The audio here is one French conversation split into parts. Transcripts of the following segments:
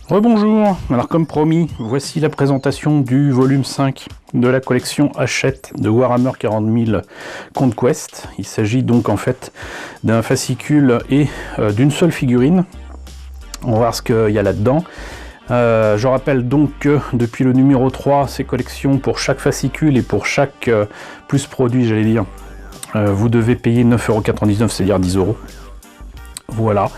Rebonjour, alors comme promis, voici la présentation du volume 5 de la collection Hachette de Warhammer 40 000 Conquest. Il s'agit donc en fait d'un fascicule et d'une seule figurine. On va voir ce qu'il y a là-dedans. Je rappelle donc que depuis le numéro 3, ces collections pour chaque fascicule et pour chaque plus produit, j'allais dire, vous devez payer 9,99 €, c'est-à-dire 10 €. Voilà,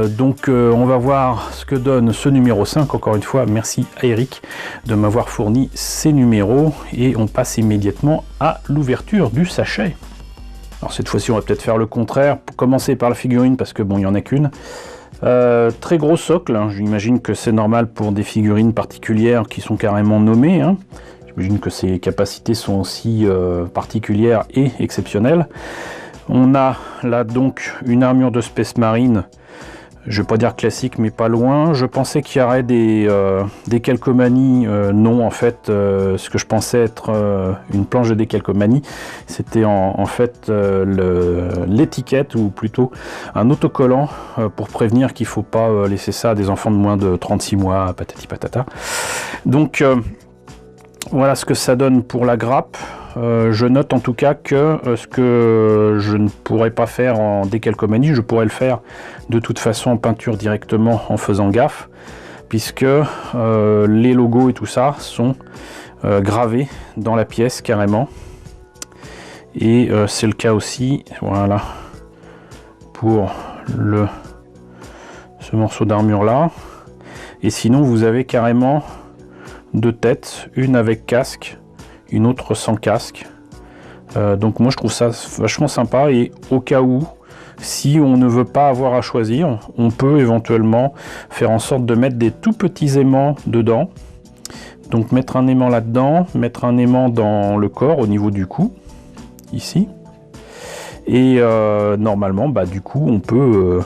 donc on va voir ce que donne ce numéro 5. Encore une fois, merci à Eric de m'avoir fourni ces numéros et on passe immédiatement à l'ouverture du sachet. Alors cette fois-ci on va peut-être faire le contraire, pour commencer par la figurine parce que bon, il n'y en a qu'une. Très gros socle, hein. J'imagine que c'est normal pour des figurines particulières qui sont carrément nommées, hein. J'imagine que ces capacités sont aussi particulières et exceptionnelles. On a là donc une armure de Space Marine, je vais pas dire classique mais pas loin. Je pensais qu'il y aurait des calcomanies, non en fait ce que je pensais être une planche de décalcomanie, c'était en fait l'étiquette ou plutôt un autocollant pour prévenir qu'il faut pas laisser ça à des enfants de moins de 36 mois, patati patata. Donc voilà ce que ça donne pour la grappe. Je note en tout cas que ce que je ne pourrais pas faire en décalcomanie, je pourrais le faire de toute façon en peinture directement en faisant gaffe, puisque les logos et tout ça sont gravés dans la pièce carrément. Et c'est le cas aussi, voilà, pour ce morceau d'armure là. Et sinon vous avez carrément deux têtes, une avec casque, une autre sans casque. Donc moi je trouve ça vachement sympa, et au cas où, si on ne veut pas avoir à choisir, on peut éventuellement faire en sorte de mettre des tout petits aimants dedans. Donc mettre un aimant là-dedans, mettre un aimant dans le corps au niveau du cou, ici. Et normalement, bah, du coup, on peut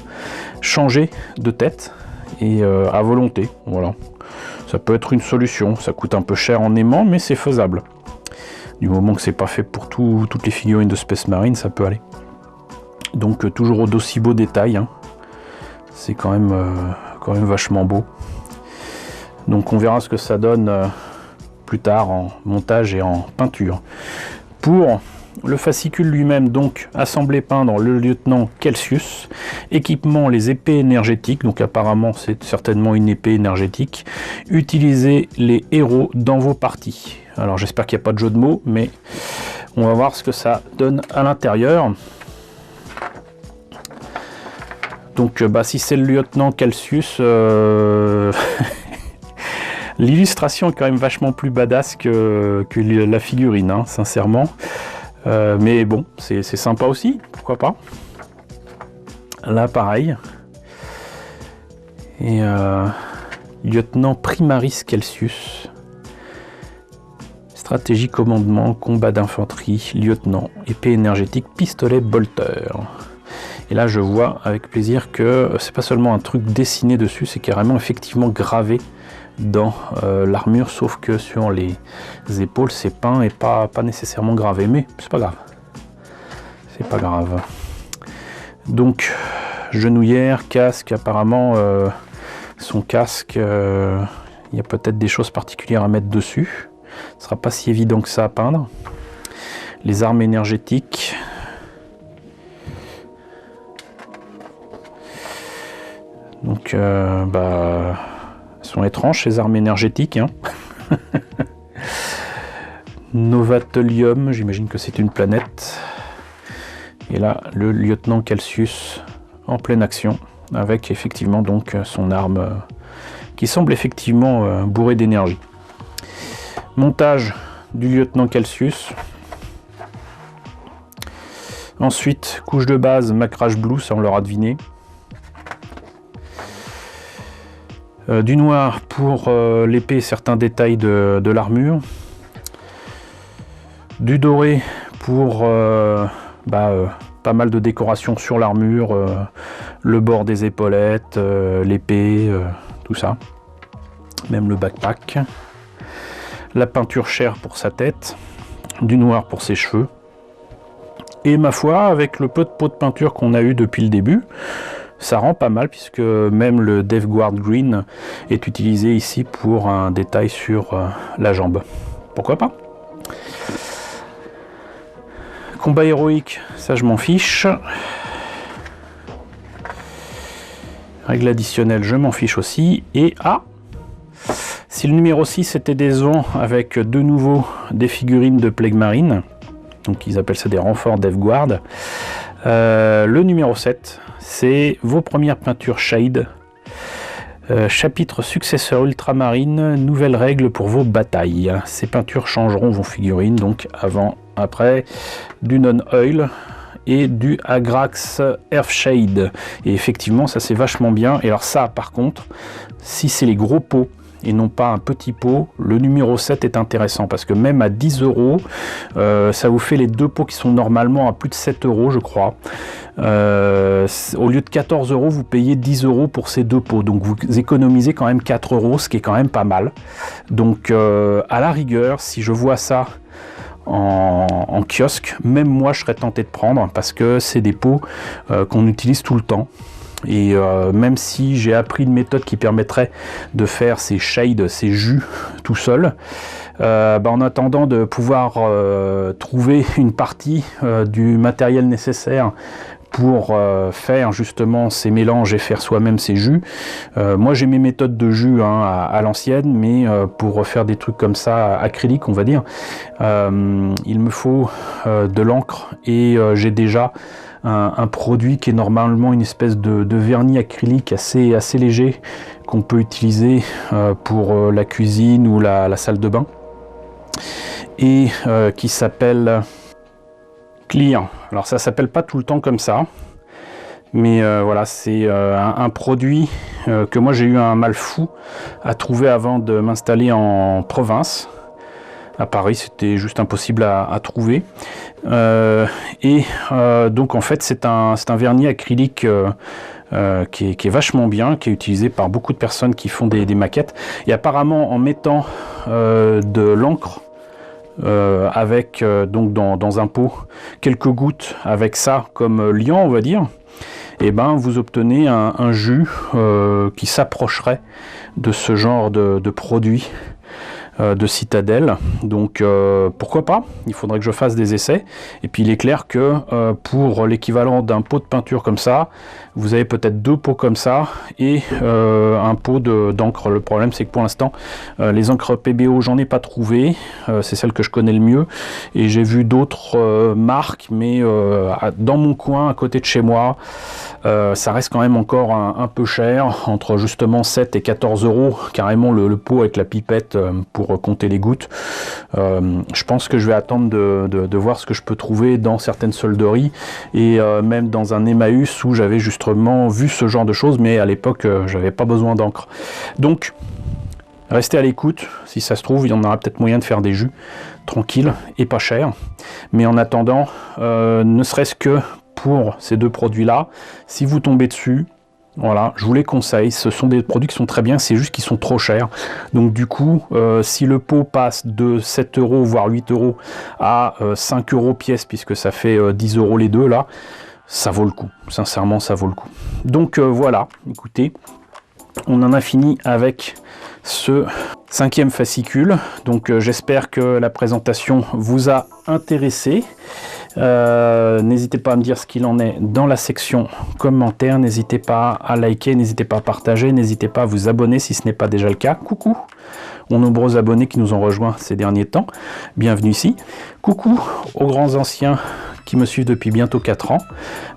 changer de tête et à volonté. Voilà. Ça peut être une solution. Ça coûte un peu cher en aimant, mais c'est faisable. Du moment que c'est pas fait pour toutes les figurines de Space Marine, ça peut aller. Donc toujours d'aussi beaux détails, hein. C'est quand même vachement beau. Donc on verra ce que ça donne plus tard en montage et en peinture. Pour le fascicule lui-même, donc assemblé peindre le lieutenant Kelsius, équipement les épées énergétiques, donc apparemment c'est certainement une épée énergétique. Utilisez les héros dans vos parties. Alors j'espère qu'il n'y a pas de jeu de mots, mais on va voir ce que ça donne à l'intérieur. Donc bah, si c'est le lieutenant Kelsius, l'illustration est quand même vachement plus badass que la figurine, hein, sincèrement. Mais bon, c'est sympa aussi, pourquoi pas. Là pareil. Et lieutenant Primaris Kelsius. Stratégie, commandement, combat d'infanterie, lieutenant, épée énergétique, pistolet bolter. Et là je vois avec plaisir que c'est pas seulement un truc dessiné dessus, c'est carrément effectivement gravé dans l'armure, sauf que sur les épaules c'est peint et pas nécessairement gravé, mais c'est pas grave. C'est pas grave. Donc genouillère, casque, apparemment son casque, il y a peut-être des choses particulières à mettre dessus. Ce sera pas si évident que ça à peindre. Les armes énergétiques. Donc bah, elles sont étranges ces armes énergétiques, hein. Novatolium, j'imagine que c'est une planète. Et là le lieutenant Kelsius en pleine action avec effectivement donc son arme qui semble effectivement bourrée d'énergie. Montage du lieutenant Kelsius. Ensuite, couche de base Macrage Blue, ça on l'aura deviné. Du noir pour l'épée et certains détails de l'armure. Du doré pour pas mal de décorations sur l'armure, le bord des épaulettes, l'épée, tout ça. Même le backpack. La peinture chair pour sa tête, du noir pour ses cheveux, et ma foi, avec le peu de pot de peinture qu'on a eu depuis le début, ça rend pas mal puisque même le Death Guard Green est utilisé ici pour un détail sur la jambe. Pourquoi pas? Combat héroïque, ça je m'en fiche. Règle additionnelle, je m'en fiche aussi. Et si le numéro 6 était décevant avec de nouveau des figurines de Plague Marine, donc ils appellent ça des renforts Death Guard, le numéro 7, c'est vos premières peintures Shade. Chapitre successeur ultramarine, nouvelles règles pour vos batailles. Ces peintures changeront vos figurines, donc avant, après, du non-oil et du Agrax Earthshade. Et effectivement, ça c'est vachement bien. Et alors ça, par contre, si c'est les gros pots et non pas un petit pot, le numéro 7 est intéressant parce que même à 10 €, ça vous fait les deux pots qui sont normalement à plus de 7 €, je crois. Au lieu de 14 €, vous payez 10 € pour ces deux pots. Donc vous économisez quand même 4 €, ce qui est quand même pas mal. Donc à la rigueur, si je vois ça en kiosque, même moi je serais tenté de prendre parce que c'est des pots qu'on utilise tout le temps. Et même si j'ai appris une méthode qui permettrait de faire ces shades, ces jus tout seul, en attendant de pouvoir trouver une partie du matériel nécessaire pour faire justement ces mélanges et faire soi-même ces jus. Moi j'ai mes méthodes de jus à l'ancienne, mais pour faire des trucs comme ça acrylique on va dire, il me faut de l'encre et j'ai déjà un produit qui est normalement une espèce de vernis acrylique assez léger qu'on peut utiliser pour la cuisine ou la salle de bain et qui s'appelle Clear. Alors ça s'appelle pas tout le temps comme ça, mais voilà, c'est un produit que moi j'ai eu un mal fou à trouver avant de m'installer en province. À Paris, c'était juste impossible à trouver. Donc en fait, c'est un vernis acrylique qui est vachement bien, qui est utilisé par beaucoup de personnes qui font des maquettes. Et apparemment, en mettant de l'encre avec donc dans un pot quelques gouttes avec ça comme liant, on va dire, et vous obtenez un jus qui s'approcherait de ce genre de produit de citadelle. Donc pourquoi pas, il faudrait que je fasse des essais. Et puis il est clair que pour l'équivalent d'un pot de peinture comme ça, vous avez peut-être deux pots comme ça et un pot d'encre. Le problème c'est que pour l'instant les encres PBO j'en ai pas trouvé, c'est celle que je connais le mieux et j'ai vu d'autres marques, mais dans mon coin à côté de chez moi ça reste quand même encore un peu cher, entre justement 7 et 14 €, carrément le pot avec la pipette pour compter les gouttes. Je pense que je vais attendre de voir ce que je peux trouver dans certaines solderies et même dans un Emmaüs où j'avais justement vu ce genre de choses, mais à l'époque j'avais pas besoin d'encre. Donc restez à l'écoute, si ça se trouve il y en aura peut-être moyen de faire des jus tranquilles et pas chers, mais en attendant ne serait-ce que pour ces deux produits là, si vous tombez dessus, voilà, je vous les conseille, ce sont des produits qui sont très bien, c'est juste qu'ils sont trop chers. Donc du coup, si le pot passe de 7 € voire 8 € à 5 € pièce, puisque ça fait 10 € les deux là, ça vaut le coup, sincèrement ça vaut le coup. Donc voilà, écoutez, on en a fini avec ce 5e fascicule. Donc j'espère que la présentation vous a intéressé. N'hésitez pas à me dire ce qu'il en est dans la section commentaires, n'hésitez pas à liker, n'hésitez pas à partager, n'hésitez pas à vous abonner si ce n'est pas déjà le cas. Coucou aux nombreux abonnés qui nous ont rejoints ces derniers temps, bienvenue ici. Coucou aux grands anciens qui me suivent depuis bientôt 4 ans.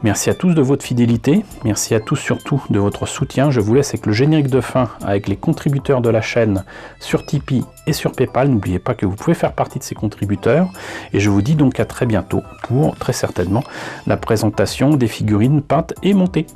Merci à tous de votre fidélité, merci à tous surtout de votre soutien. Je vous laisse avec le générique de fin, avec les contributeurs de la chaîne sur Tipeee et sur Paypal. N'oubliez pas que vous pouvez faire partie de ces contributeurs. Et je vous dis donc à très bientôt pour, très certainement, la présentation des figurines peintes et montées.